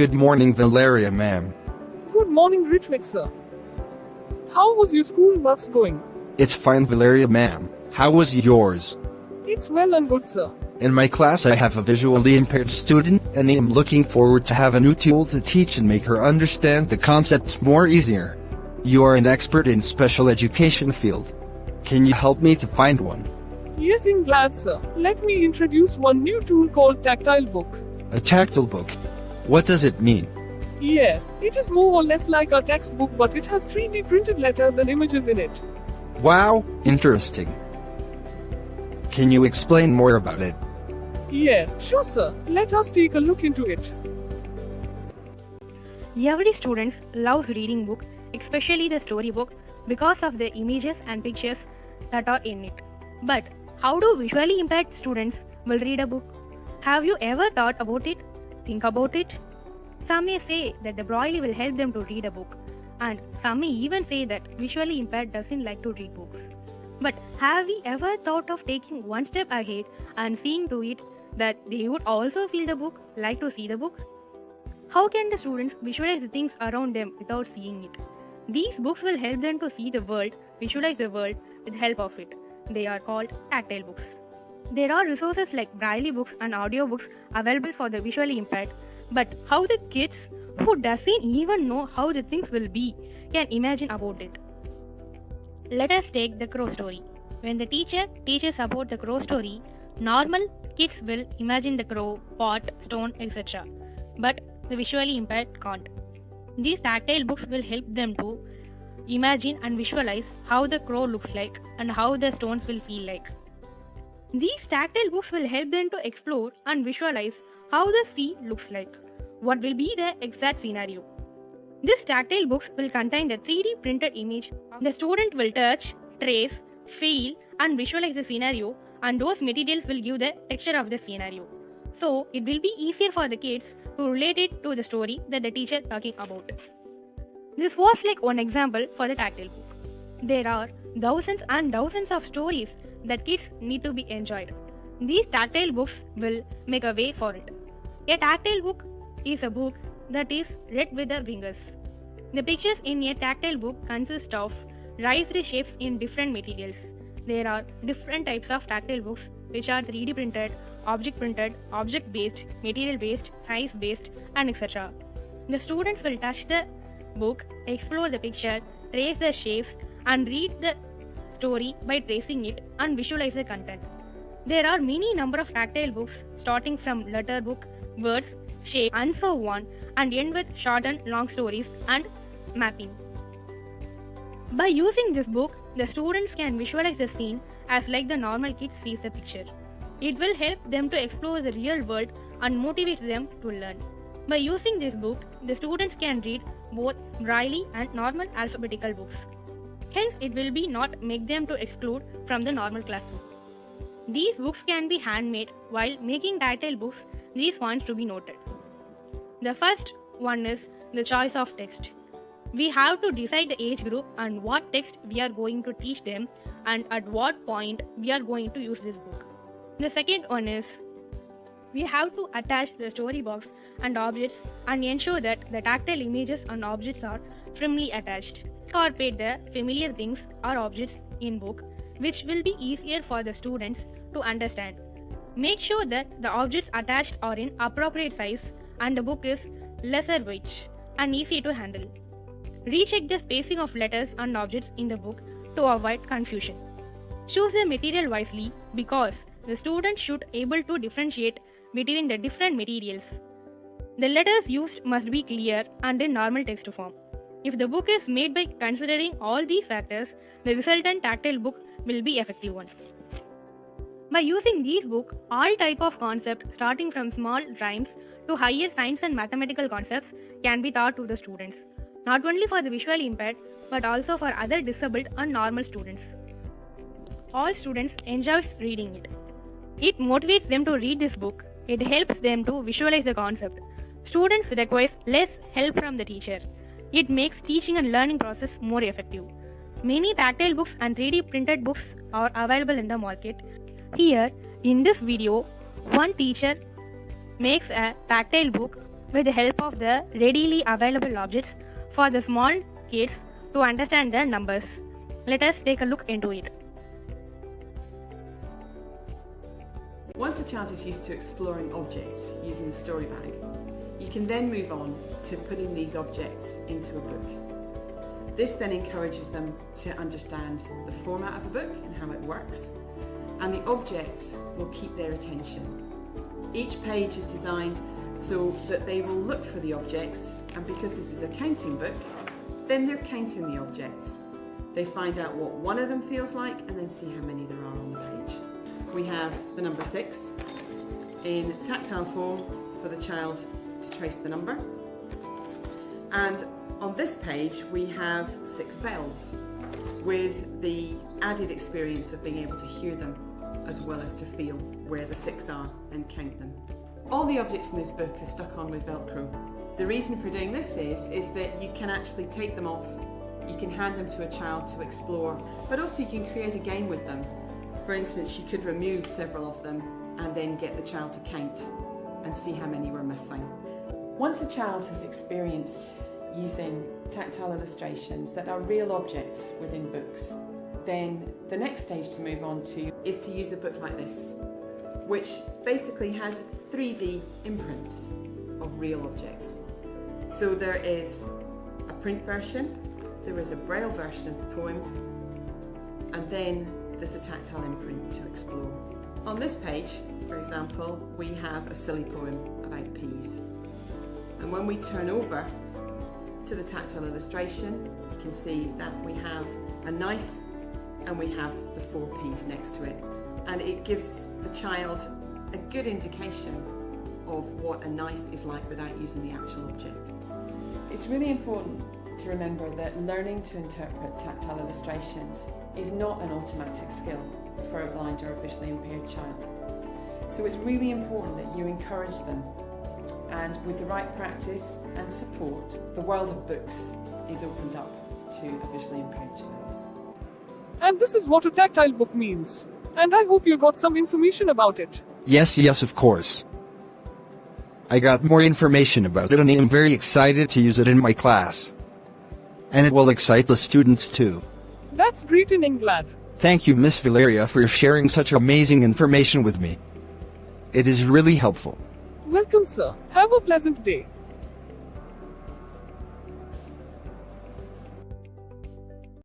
Good morning, Valeria ma'am. Good morning, Ritwik sir. How was your school works going? It's fine, Valeria ma'am. How was yours? It's well and good, sir. In my class I have a visually impaired student and I am looking forward to have a new tool to teach and make her understand the concepts more easier. You are an expert in special education field. Can you help me to find one? Yes, I'm glad, sir. Let me introduce one new tool called Tactile book. A tactile book. What does it mean? Yeah, it is more or less like a textbook, but it has 3D printed letters and images in it. Wow, interesting. Can you explain more about it? Yeah, sure, sir. Let us take a look into it. Every student loves reading book, especially the storybook, because of the images and pictures that are in it. But how do visually impaired students will read a book? Have you ever thought about it? Think about it. Some may say that the Braille will help them to read a book, and some may even say that visually impaired doesn't like to read books. But have we ever thought of taking one step ahead and seeing to it that they would also feel the book, like to see the book? How can the students visualize the things around them without seeing it? These books will help them to see the world, visualize the world with help of it. They are called tactile books. There are resources like Braille books and audio books available for the visually impaired, but how the kids who doesn't even know how the things will be can imagine about it? Let us take the crow story. When the teacher teaches about the crow story, normal kids will imagine the crow, pot, stone, etc. But the visually impaired can't. These tactile books will help them to imagine and visualize how the crow looks like and how the stones will feel like. These tactile books will help them to explore and visualize how the sea looks like. What will be the exact scenario? These tactile books will contain the 3D printed image. The student will touch, trace, feel and visualize the scenario, and those materials will give the texture of the scenario. So it will be easier for the kids to relate it to the story that the teacher talking about. This was like one example for the tactile book. There are thousands and thousands of stories that kids need to be enjoyed. These tactile books will make a way for it. A tactile book is a book that is read with the fingers. The pictures in a tactile book consist of raised shapes in different materials. There are different types of tactile books which are 3D printed, object based, material based, size based, and etc. The students will touch the book, explore the picture, trace the shapes, and read the story by tracing it and visualize the content. There are many number of tactile books starting from letter book, words, shape, and so on, and end with short and long stories and mapping. By using this book, the students can visualize the scene as like the normal kid sees the picture. It will help them to explore the real world and motivate them to learn. By using this book, the students can read both Braille and normal alphabetical books. Hence, it will be not make them to exclude from the normal classroom. These books can be handmade. While making tactile books, these points to be noted. The first one is the choice of text. We have to decide the age group and what text we are going to teach them and at what point we are going to use this book. The second one is we have to attach the story box and objects and ensure that the tactile images and objects are firmly attached. Incorporate the familiar things or objects in book, which will be easier for the students to understand. Make sure that the objects attached are in appropriate size and the book is lesser weight and easy to handle. Recheck the spacing of letters and objects in the book to avoid confusion. Choose the material wisely because the student should able to differentiate between the different materials. The letters used must be clear and in normal text form. If the book is made by considering all these factors, the resultant tactile book will be effective one. By using these books, all type of concepts starting from small rhymes to higher science and mathematical concepts can be taught to the students, not only for the visually impaired but also for other disabled and normal students. All students enjoy reading it. It motivates them to read this book. It helps them to visualize the concept. Students require less help from the teacher. It makes teaching and learning process more effective. Many tactile books and 3D printed books are available in the market. Here, in this video, one teacher makes a tactile book with the help of the readily available objects for the small kids to understand the numbers. Let us take a look into it. Once a child is used to exploring objects using the story bag, you can then move on to putting these objects into a book. This then encourages them to understand the format of a book and how it works, and the objects will keep their attention. Each page is designed so that they will look for the objects, and because this is a counting book, then they're counting the objects. They find out what one of them feels like and then see how many there are on the page. We have the number 6 in tactile form for the child to trace the number. And on this page we have 6 bells with the added experience of being able to hear them as well as to feel where the 6 are and count them. All the objects in this book are stuck on with Velcro. The reason for doing this is that you can actually take them off, you can hand them to a child to explore, but also you can create a game with them. For instance, you could remove several of them and then get the child to count and see how many were missing. Once a child has experienced using tactile illustrations that are real objects within books, then the next stage to move on to is to use a book like this, which basically has 3D imprints of real objects. So there is a print version, there is a Braille version of the poem, and then there's a tactile imprint to explore. On this page, for example, we have a silly poem about peas. And when we turn over to the tactile illustration, you can see that we have a knife and we have the 4 peas next to it. And it gives the child a good indication of what a knife is like without using the actual object. It's really important to remember that learning to interpret tactile illustrations is not an automatic skill for a blind or a visually impaired child. So it's really important that you encourage them, and with the right practice and support, the world of books is opened up to a visually impaired child. And this is what a tactile book means. And I hope you got some information about it. Yes, of course. I got more information about it and I am very excited to use it in my class. And it will excite the students too. That's great and I'm glad. Thank you, Miss Valeria, for sharing such amazing information with me. It is really helpful. Welcome, sir. Have a pleasant day.